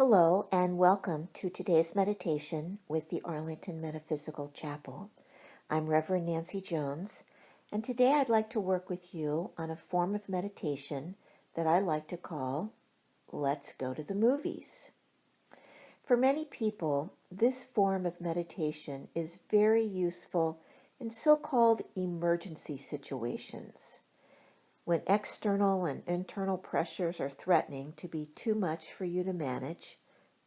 Hello and welcome to today's meditation with the Arlington Metaphysical Chapel. I'm Reverend Nancy Jones, and today I'd like to work with you on a form of meditation that I like to call Let's Go to the Movies. For many people, this form of meditation is very useful in so-called emergency situations. When external and internal pressures are threatening to be too much for you to manage,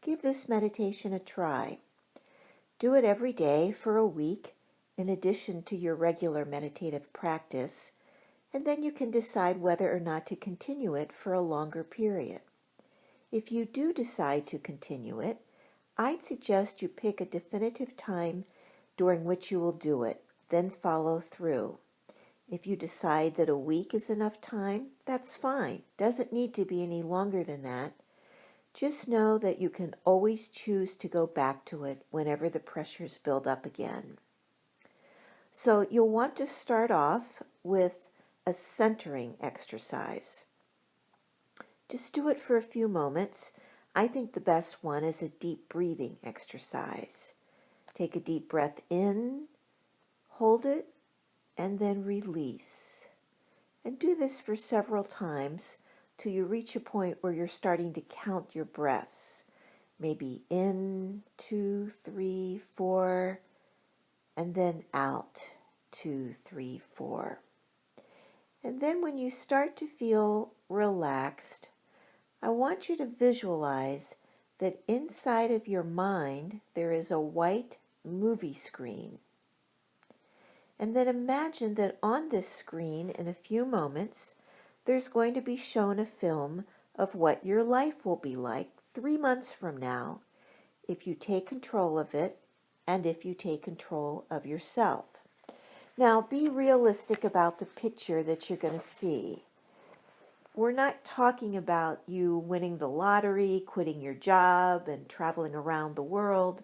give this meditation a try. Do it every day for a week in addition to your regular meditative practice, and then you can decide whether or not to continue it for a longer period. If you do decide to continue it, I'd suggest you pick a definitive time during which you will do it, then follow through. If you decide that a week is enough time, that's fine. Doesn't need to be any longer than that. Just know that you can always choose to go back to it whenever the pressures build up again. So you'll want to start off with a centering exercise. Just do it for a few moments. I think the best one is a deep breathing exercise. Take a deep breath in, hold it, and then release. And do this for several times till you reach a point where you're starting to count your breaths. Maybe in, 2, 3, 4, and then out, 2, 3, 4. And then when you start to feel relaxed, I want you to visualize that inside of your mind there is a white movie screen. And then imagine that on this screen, in a few moments, there's going to be shown a film of what your life will be like 3 months from now if you take control of it and if you take control of yourself. Now, be realistic about the picture that you're going to see. We're not talking about you winning the lottery, quitting your job, and traveling around the world.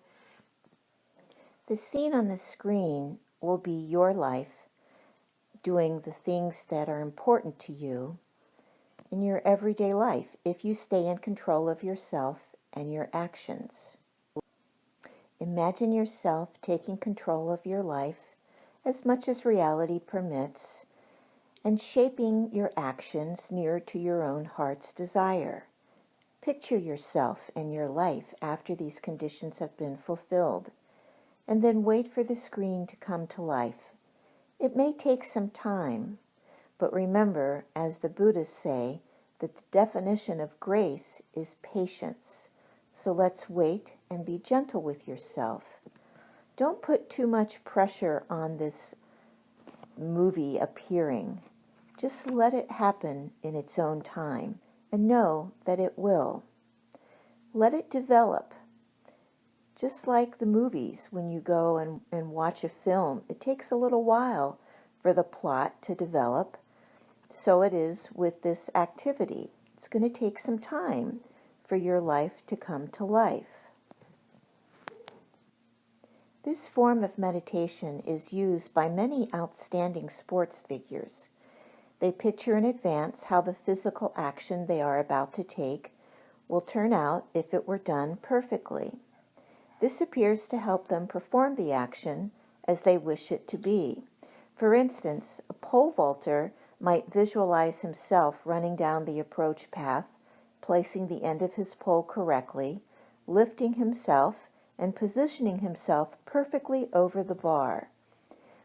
The scene on the screen will be your life doing the things that are important to you in your everyday life if you stay in control of yourself and your actions. Imagine yourself taking control of your life as much as reality permits and shaping your actions nearer to your own heart's desire. Picture yourself and your life after these conditions have been fulfilled, and then wait for the screen to come to life. It may take some time, but remember, as the Buddhists say, that the definition of grace is patience. So let's wait and be gentle with yourself. Don't put too much pressure on this movie appearing. Just let it happen in its own time and know that it will. Let it develop. Just like the movies, when you go and watch a film, it takes a little while for the plot to develop. So it is with this activity. It's going to take some time for your life to come to life. This form of meditation is used by many outstanding sports figures. They picture in advance how the physical action they are about to take will turn out if it were done perfectly. This appears to help them perform the action as they wish it to be. For instance, a pole vaulter might visualize himself running down the approach path, placing the end of his pole correctly, lifting himself, and positioning himself perfectly over the bar.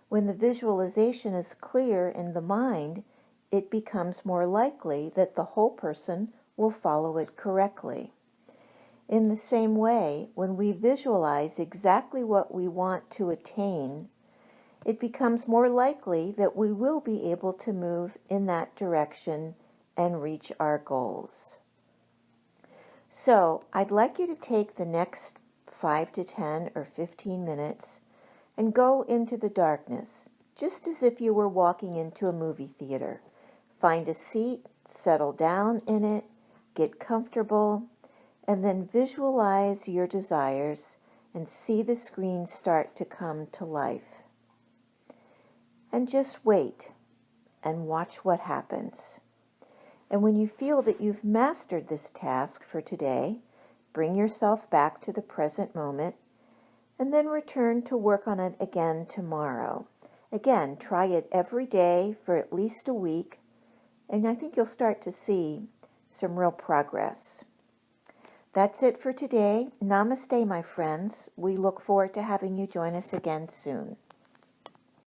When the visualization is clear in the mind, it becomes more likely that the whole person will follow it correctly. In the same way, when we visualize exactly what we want to attain, it becomes more likely that we will be able to move in that direction and reach our goals. So, I'd like you to take the next 5 to 10 or 15 minutes and go into the darkness, just as if you were walking into a movie theater. Find a seat, settle down in it, get comfortable, and then visualize your desires and see the screen start to come to life. And just wait and watch what happens. And when you feel that you've mastered this task for today, Bring yourself back to the present moment and then return to work on it again tomorrow. Again, try it every day for at least a week, and I think you'll start to see some real progress. That's it for today. Namaste, my friends. We look forward to having you join us again soon.